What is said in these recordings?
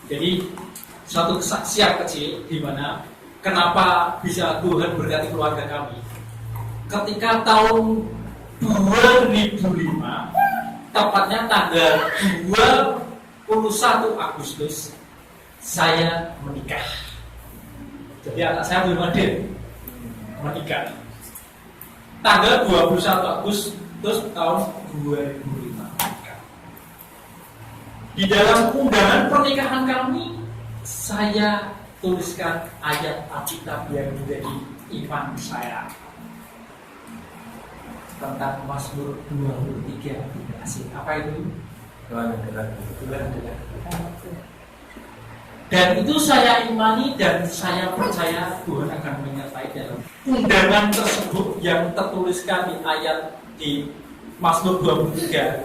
Jadi suatu kesaksian kecil di mana kenapa bisa Tuhan berkati keluarga kami. Ketika tahun 2005, tepatnya tanggal 21 Agustus, saya menikah. Jadi anak saya belum ada menikah. Tanggal 21 Agustus tahun 2005. Di dalam undangan pernikahan kami, saya tuliskan ayat Alkitab yang menjadi iman saya tentang Mazmur 23 asing. Apa itu? Tuhan adalah. Dan itu saya imani dan saya percaya Tuhan akan menyertai dalam undangan tersebut yang tertuliskan di ayat di Mazmur 23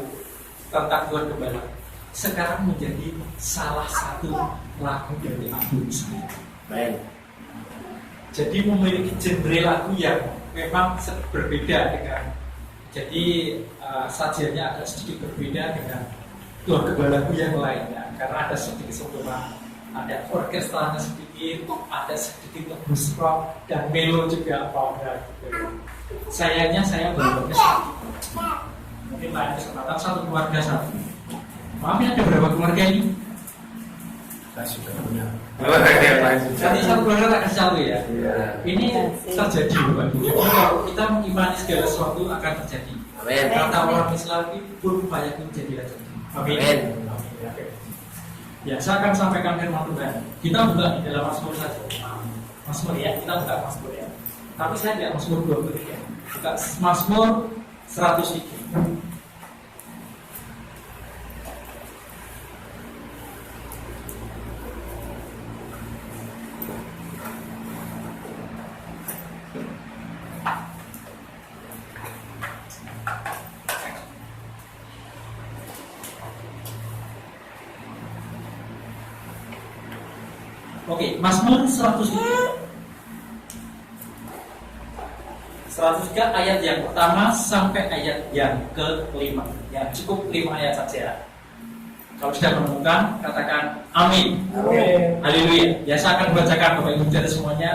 tentang Tuhan Gembala. Sekarang menjadi salah satu lagu dari album saya. Baik. Jadi memiliki genre lagu yang memang berbeda dengan. Jadi sajiannya agak sedikit berbeda dengan Tuhan Gembalaku yang lainnya, karena ada sedikit sempurna, ada orkestranya sedikit, ada sedikit blues rock dan melo juga apa sayangnya saya belum sedikit. Mungkin lain kesempatan satu keluarga satu. Maaf ya, ada berapa keluarga ini? Saya sudah punya. Jadi satu keluarga tak kasih satu ya. Ini terjadi Bapak Ibu. Jadi kalau kita mengimani segala sesuatu akan terjadi. Amin. Kata orang Islam pun banyak menjadi terjadi. Amin. Ya, saya akan sampaikan firman Tuhan. Kita buka di dalam Mazmur saja. Mazmur ya, kita buka Mazmur ya. Tapi saya tidak Mazmur 20 ya. Buka Mazmur 103. Oke, Mazmur 103 ayat yang pertama sampai ayat yang ke-5. Ya, cukup 5 ayat saja. Kalau sudah menemukan, katakan amin. Amin. Haleluya. Ya, saya akan bacakan Bapak Ibu dan semuanya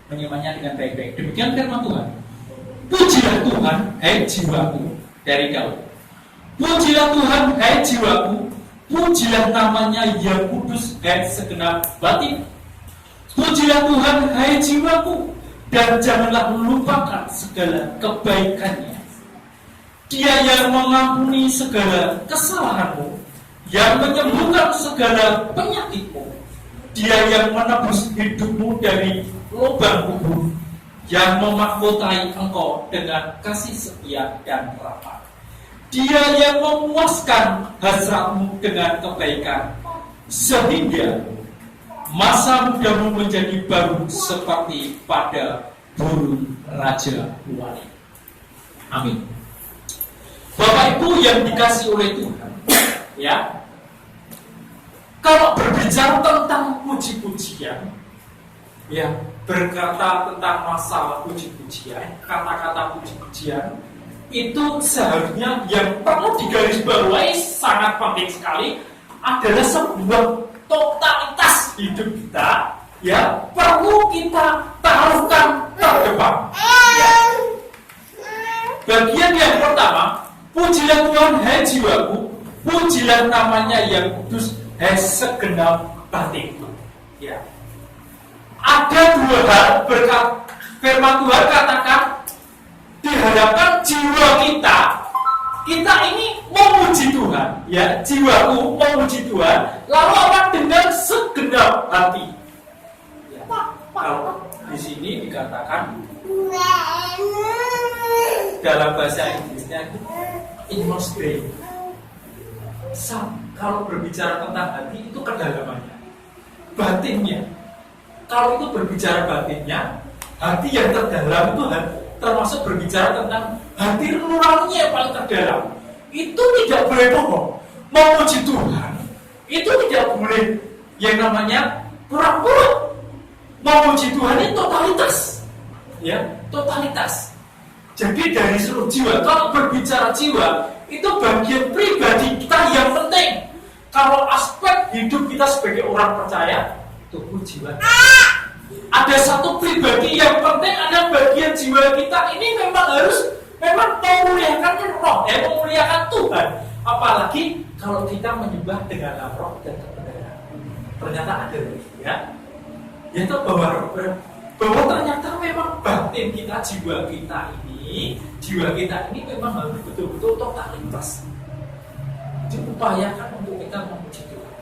menyimaknya dengan baik-baik. Demikian firman Tuhan. Pujilah Tuhan, hai jiwaku, dari kau. Pujilah Tuhan, hai jiwaku. Pujilah namanya yang kudus, hai segenap batin. Pujilah Tuhan, hai jiwaku, dan janganlah melupakan segala kebaikannya. Dia yang mengampuni segala kesalahanmu, yang menyembuhkan segala penyakitmu. Dia yang menebus hidupmu dari lubang kubur, yang memahkotai engkau dengan kasih setia dan rahmat. Dia yang memuaskan hasratmu dengan kebaikan, sehingga masa mudamu menjadi baru seperti pada burung raja wali. Amin. Bapak Ibu yang dikasihi oleh Tuhan, ya. Kalau berbicara tentang puji-pujian, ya, berkata tentang masalah puji-pujian, kata-kata puji-pujian itu seharusnya yang perlu digarisbawahi sangat penting sekali adalah sebuah totalitas hidup kita, ya, perlu kita taruhkan terdepan. Ya. Bagian yang pertama, pujilah Tuhan, hai jiwaku, pujilah namanya yang kudus, hai segenap batin. Ya. Ada 2 hal berkat firman Tuhan katakan diharapkan jiwa kita ini memuji Tuhan, ya, jiwaku memuji Tuhan, lalu apa dengan segenap hati. Ya, kalau di sini dikatakan dalam bahasa Inggrisnya inmost being. Kalau berbicara tentang hati itu kedalamannya, batinnya. Kalau itu berbicara batinnya, hati yang terdalam itu termasuk berbicara tentang hati nuraninya yang paling terdalam. Itu tidak boleh bohong. Memuji Tuhan itu tidak boleh yang namanya pura-pura. Memuji Tuhan itu totalitas, ya, totalitas. Jadi dari seluruh jiwa. Kalau berbicara jiwa, itu bagian pribadi kita yang penting. Kalau aspek hidup kita sebagai orang percaya, tubuh jiwa. Ada satu pribadi yang penting, ada bagian jiwa kita ini memang memuliakan roh, memuliakan Tuhan. Apalagi kalau kita menyembah dengan roh dan kebenaran. Ternyata ada, ya. Yaitu bahwa ternyata memang batin kita, jiwa kita ini memang harus betul-betul totalitas. Diupayakan untuk kita memuji Tuhan.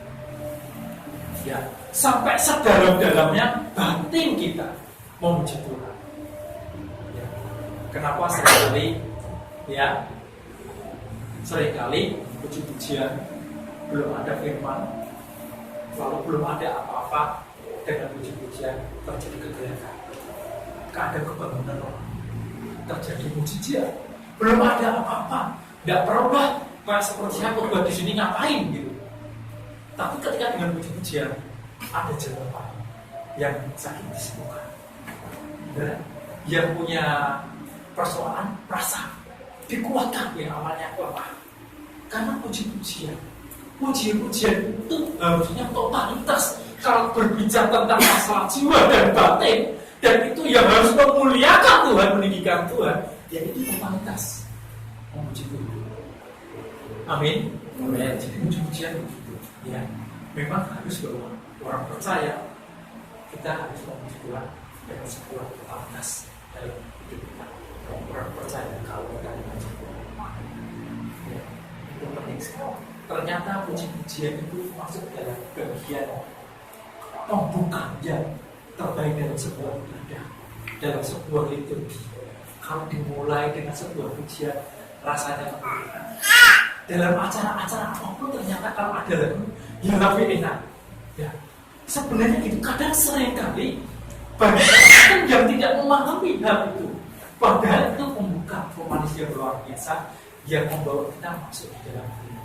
Ya, sampai sedalam-dalamnya batin kita memuji Tuhan. Ya. Kenapa seringkali puji-pujian belum ada firman, lalu belum ada apa-apa, dengan puji-pujian terjadi kegelapan, keadaan kebangunan roh, terjadi mujizat, belum ada apa-apa, tidak berubah. Kayak seperti saya khotbah di sini ngapain gitu. Tapi ketika dengan puji-pujian ada jawaban, yang sakit disembuhkan, dan yang punya persoalan rasa dikuatkan yang awalnya lemah. Karena puji-pujian itu harusnya totalitas. Kalau berbicara tentang masalah jiwa dan batin, dan itu yang harus memuliakan Tuhan, meninggikan Tuhan, yaitu totalitas memuji Tuhan. Amin. Amin. Jadi puji-pujian begitu. Ya, memang harus bahwa orang percaya kita harus memuji Tuhan dengan sebuah totalitas dalam hidup kita. Orang percaya kalau kita memuji Tuhan, ya, itu penting sekali. Ternyata puji-pujian itu masuk dalam bagian pembukaan yang terbaik dalam sebuah ibadah, dalam sebuah liturgi. Kalau dimulai dengan sebuah pujian, rasanya enak. Dalam acara-acara apapun ternyata kalau ada lagu yang lebih enak. Ya, sebenarnya itu kadang sering kali banyak orang yang tidak memahami hal itu. Padahal itu membuka pemanis yang luar biasa yang membawa kita masuk di dalam dunia.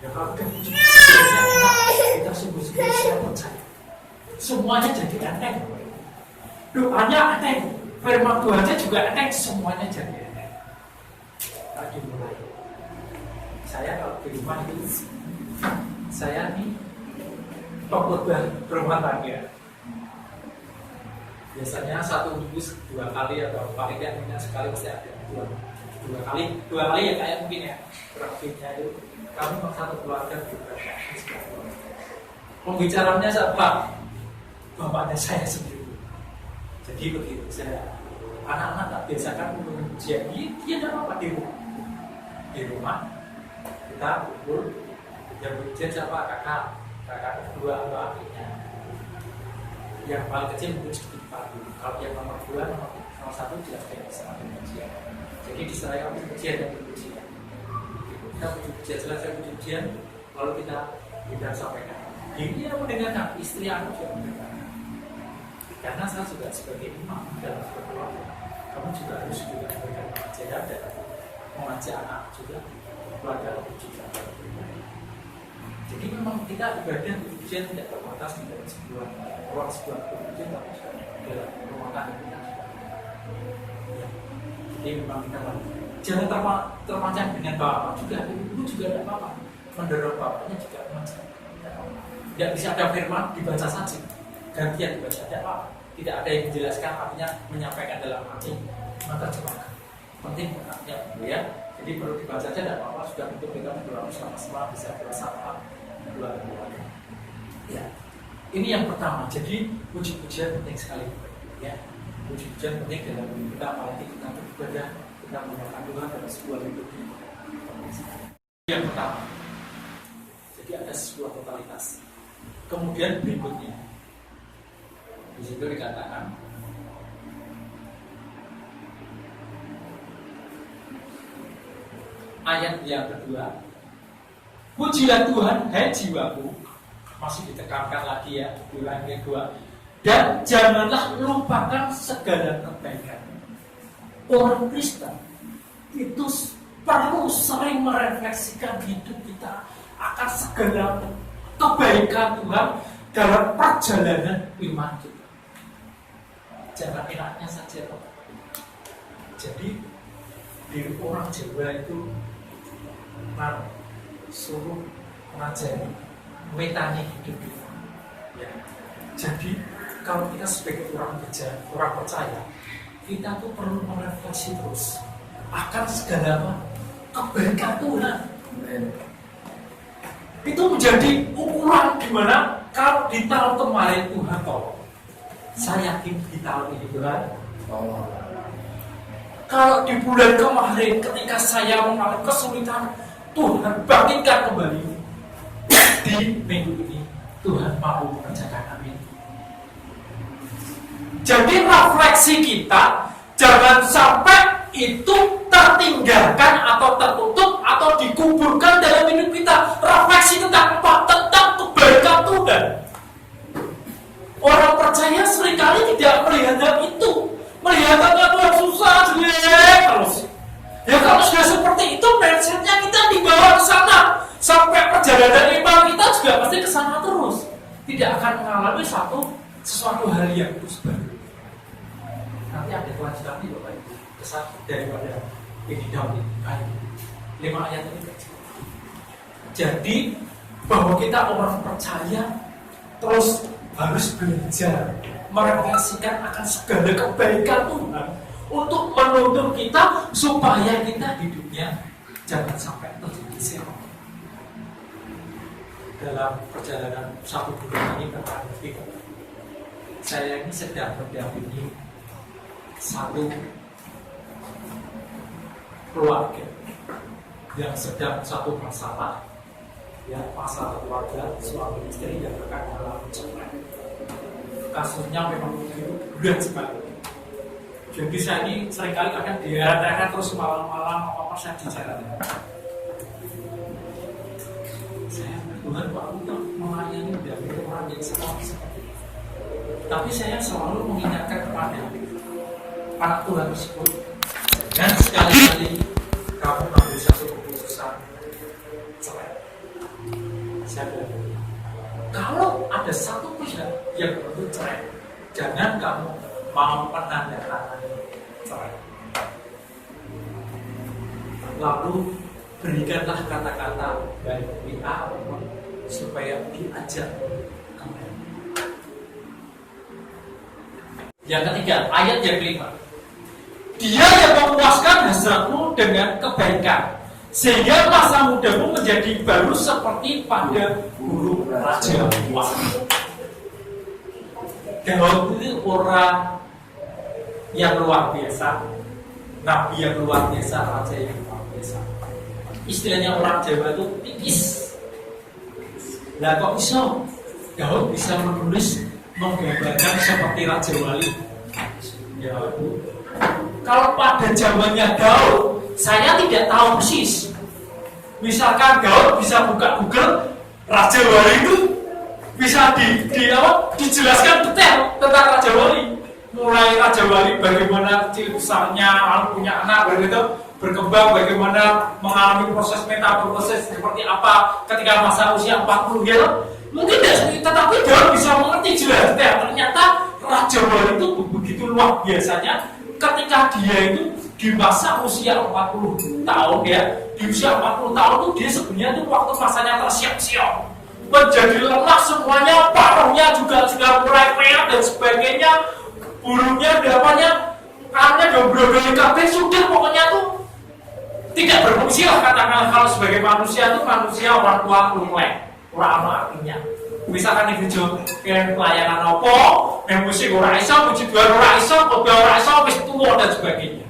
Ya kalau kita puji-pujiannya enak, kita sungguh-sungguh siap percaya. Semuanya jadi enteng. Doanya enteng, firman Tuhannya juga enteng, semuanya jadi enteng. Kalau dimulai, saya kalau di rumah itu, saya nih pengkhotbah rumah tangga. Biasanya 1 minggu 2 kali atau paling tidak sekali pasti ada dua kali ya kayak mungkin ya grafiknya itu kami memang satu keluarga beribadah. Pembicaranya siapa? Bapaknya saya sendiri. Jadi begitu saya anak-anak tak biasakan mengujian dia tidak apa di rumah kita kumpul yang ujian siapa kakak kedua atau adiknya. Yang paling kecil mungkin sedikit padu. Kalau yang nomor 2, nomor 1 jelas tidak bisa ambil ujian. Jadi diserahkan ujian dan ujian. Kita ujian selesai ujian, lalu kita sampaikan. Ini yang mendengarkan, istri aku juga mendengarkan. Karena saya juga sebagai imam dalam keluarga, kamu juga harus memberikan pengajaran dan mengajak anak juga keluarga lebih juga. Jadi memang kita ibadah ujian tidak terbatas di dalam sebuah ruang sebuah ujian, tapi juga dalam rumah tangga kita. Jadi memang kita jangan termancing dengan bapak juga, ibu juga tidak apa-apa. Mendorong bapaknya juga macam. Tidak bisa ada firman dibaca saja, gantian dibaca, tidak apa-apa. Tidak ada yang dijelaskan, artinya menyampaikan dalam hati, menerjemahkan. Penting artinya ya. Jadi perlu dibaca saja, tidak apa-apa. Sudah untuk kita berdoa sama-sama bisa bersama dua. Ya, ini yang pertama. Jadi puji-pujian penting sekali. Ya, puji-pujian penting dalam hidup kita, apalagi kita beribadah, kita menyembah Tuhan dalam sebuah hidup. Yang pertama. Jadi ada sebuah totalitas. Kemudian berikutnya, di situ dikatakan ayat yang kedua, pujilah Tuhan, hai jiwaku. Masih ditekankan lagi ya, ulang yang kedua, Dan janganlah lupakan segala kebaikan. Orang Kristen itu perlu sering merefleksikan hidup kita akan segala kebaikan Tuhan dalam perjalanan iman kita. Jangan enaknya saja, Pak. Jadi di orang Jawa itu suruh ngajari metani hidup kita. Ya. Jadi kalau kita sebagai orang percaya, kita tuh perlu merefleksi terus akan segala kebaikan Tuhan. Itu menjadi ukuran gimana kalau di tahun kemarin Tuhan tolong. Saya yakin di tahun ini Tuhan tolong. Kalau di bulan kemarin ketika saya mengalami kesulitan, Tuhan bangkitkan kembali. Di minggu ini Tuhan mau mengerjakan, amin. Jadi refleksi kita jangan sampai itu tertinggalkan atau tertutup atau dikuburkan dalam hidup kita. Refleksi tentang apa? Tentang kebaikan Tuhan. Orang percaya seringkali tidak melihat itu, melihatnya Tuhan susah, jelek terus. Ya kalau sudah seperti itu, mindsetnya kita dibawa ke sana sampai perjalanan iman kita juga pasti ke sana terus. Tidak akan mengalami sesuatu hal yang baru. Nanti ada kelanjutan ini Bapak Ibu. Kesan daripada ini daun ini baik. 5 ayat ini kecil. Jadi bahwa kita orang percaya terus harus belajar merefleksikan akan segala kebaikan Tuhan untuk menuntun kita supaya kita hidupnya jangan sampai terjadi serong. Dalam perjalanan 1 bulan ini saya ini sedang mendampingi satu keluarga yang sedang satu masalah, ya masalah keluarga suami istri yang akan mengalami cerai. Kasusnya memang berat sekali. Jadi saya ini seringkali akan diarahkan terus malam-malam apa saya bicara. Saya Tuhan Pak untuk melayani dari orang yang seperti itu. Tapi saya selalu mengingatkan kepada anak Tuhan tersebut, dan sekali-kali kamu ambil satu keputusan cerai. Saya bilang, kalau ada satu pihak yang menuntut cerai, jangan kamu mau menandatangani cerai. Lalu berikanlah kata-kata baik WA supaya diajak kembali. Yang ketiga, ayat yang kelima. Dia yang memuaskan hasratmu dengan kebaikan, sehingga masa mudamu menjadi baru seperti pada burung raja. Daud itu orang yang luar biasa, nabi yang luar biasa, raja yang luar biasa. Istilahnya orang Jawa itu tipis. Lah kok bisa Daud bisa menulis menggambarkan seperti Raja Wali? Ya, kalau pada zamannya Daud, saya tidak tahu persis. Misalkan Daud bisa buka Google, Raja Wali itu bisa dijelaskan detail tentang Raja Wali. Mulai Raja Wali bagaimana kecil besarnya, lalu punya anak, begitu berkembang, bagaimana mengalami proses metamorfosis seperti apa ketika masa usia 40 ya. Mungkin tidak, tetapi Daud bisa mengerti jelas detail. Ternyata Raja Wali itu begitu luar biasanya ketika dia itu di masa usia 40 tahun ya, di usia 40 tahun itu dia sebenarnya itu waktu masanya tersiap-siap, menjadi lelah semuanya, paruhnya juga sudah mulai reak dan sebagainya, burungnya dapatnya karena dobro-dobro kabeh sudah pokoknya tuh tidak berfungsi lah, katakanlah kalau sebagai manusia itu manusia orang tua mulai orang artinya. Misalkan di video pelayanan apa, musik ora iso, puji Tuhan ora iso, khotbah ora iso, wis tuwa dan sebagainya.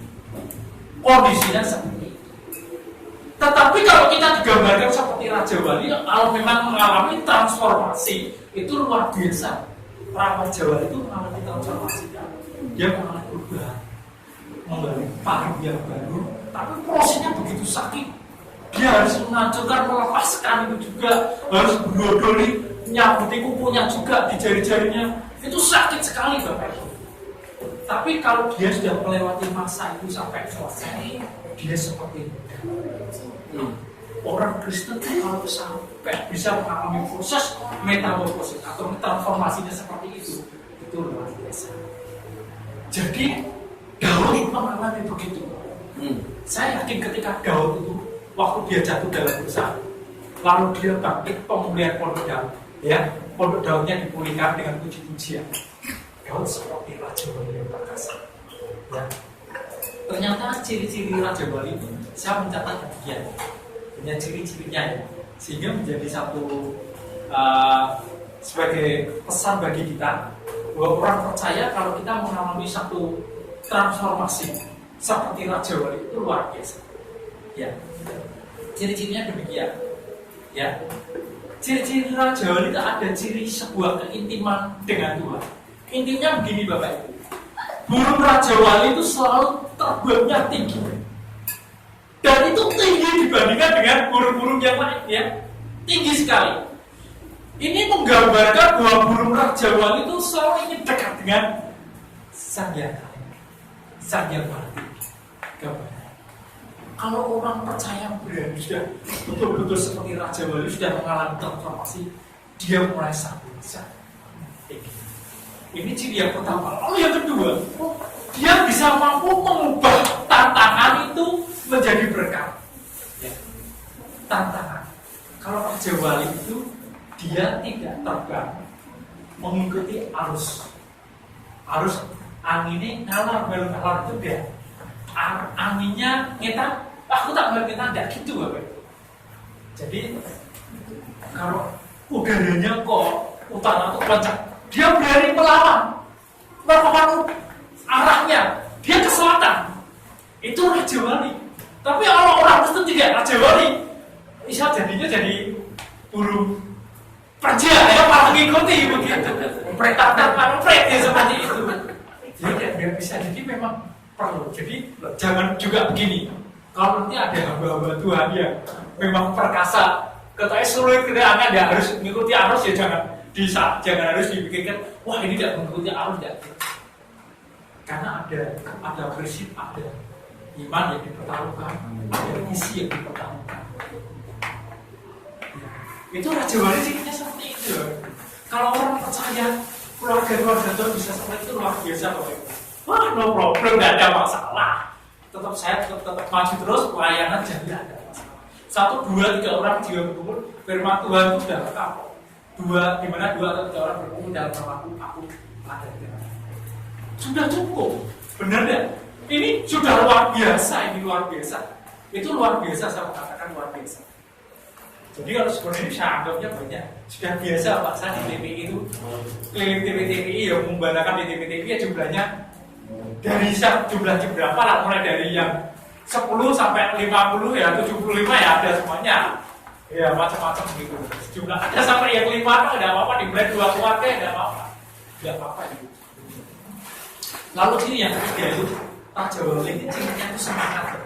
Kondisinya seperti itu. Tetapi kalau kita digambarkan seperti Raja Wali, kalau memang mengalami transformasi, itu luar biasa. Raja Wali itu mengalami transformasi, dia mengalami perubahan, mengalami paru yang baru, tapi prosesnya begitu sakit. Dia harus menghancurkan, melepaskan itu juga, harus berdodoli, nyabuti kukunya juga di jari-jarinya, Itu sakit sekali Bapak Ibu. Tapi kalau dia sudah melewati masa itu sampai selesai, dia seperti itu. Orang Kristen kalau sampai bisa mengalami proses metamorfosis atau transformasinya seperti itu luar biasa. Jadi Daud mengalami begitu. Saya yakin ketika Daud itu waktu dia jatuh dalam dosa, lalu dia bangkit pemulihan pondok Daud, ya pondok Daudnya dipulihkan dengan puji-pujian. Daud seperti Raja Wali yang perkasa. Ya. Ternyata ciri-ciri Raja Wali itu saya mencatat bagian punya ciri-cirinya ya, sehingga menjadi satu sebagai pesan bagi kita bahwa orang percaya kalau kita mengalami satu transformasi seperti Raja Wali itu luar biasa. Ya, ciri-cirinya demikian. Ya, ciri-ciri Raja Wali itu ada ciri sebuah keintiman dengan Tuhan. Intinya begini Bapak Ibu, burung Raja Wali itu selalu terbangnya tinggi. Dan itu tinggi dibandingkan dengan burung-burung yang lain, ya, tinggi sekali. Ini menggambarkan bahwa burung Raja Wali itu selalu ingin dekat dengan Sang Yang Maha Tinggi. Kalau orang percaya berani sudah betul-betul seperti Raja Wali sudah mengalami transformasi, dia mulai sambil tinggi. Ini ciri yang pertama. Lalu yang kedua, dia bisa mampu mengubah tantangan itu menjadi berkat. Ya. Tantangan. Kalau Raja Wali itu dia tidak terbang mengikuti arus anginnya ngalar itu dia. Anginnya kita, aku tak mau kita tidak gitu Bapak. Jadi kalau udaranya kok utara atau kencang, dia berani melawan arahnya, dia ke selatan. Itu Raja Wali. Tapi kalau orang Kristen tidak Raja Wali, bisa jadinya jadi burung perja, ya malah mengikuti begitu. Pret ya seperti itu. Jadi dia bisa, jadi memang perlu. Jadi jangan juga begini. Kalau nanti ada hamba-hamba Tuhan yang memang perkasa, katanya sulit kita harus mengikuti arus, ya jangan harus dipikirkan, wah ini tidak mengikuti arus, tidak. Karena ada prinsip, ada iman yang dipertaruhkan, ada misi yang dipertaruhkan. Itu Raja Wali cirinya seperti itu. Kalau orang percaya keluarga Tuhan bisa seperti itu luar biasa Bapak Ibu. Wah, no problem, tidak ada masalah. Saya tetap maju terus, pelayanan jadi tidak ada masalah. 1, 2, 3 orang jiwa berkumpul, firman Tuhan itu sudah lengkap. Di mana 2 atau 3 orang berkumpul dalam namaku, aku ada di dalam. Sudah cukup, benar tidak? Ini sudah luar biasa, Itu luar biasa, saya katakan luar biasa. Jadi kalau sebenarnya saya anggapnya banyak. Sudah biasa Pak, saya di TPI itu keliling TPI yang membalakan di TPI ya jumlahnya dari jumlah berapa lah, mulai dari yang 10 sampai 50 ya, 75 ya ada semuanya. Ya macam-macam gitu. Jumlah ada sampai yang 5 ada apa-apa, dimulai 2 keluarga ada apa-apa. Tidak apa-apa gitu. Lalu ini yang ketiga itu Raja Wali ini cirinya itu semangat.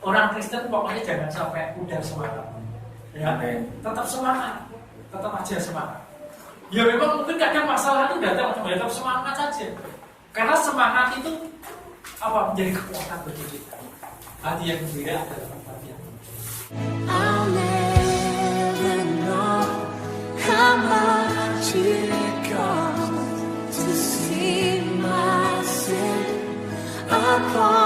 Orang Kristen pokoknya jangan sampai udah semangat. Ya, tetap semangat, tetap aja semangat. Ya memang mungkin kadang masalah itu datang, tetap semangat saja. Karena semangat itu menjadi kekuatan bagi kita. Hati yang gembira adalah hati yang I'll never know how much it costs to see my sin upon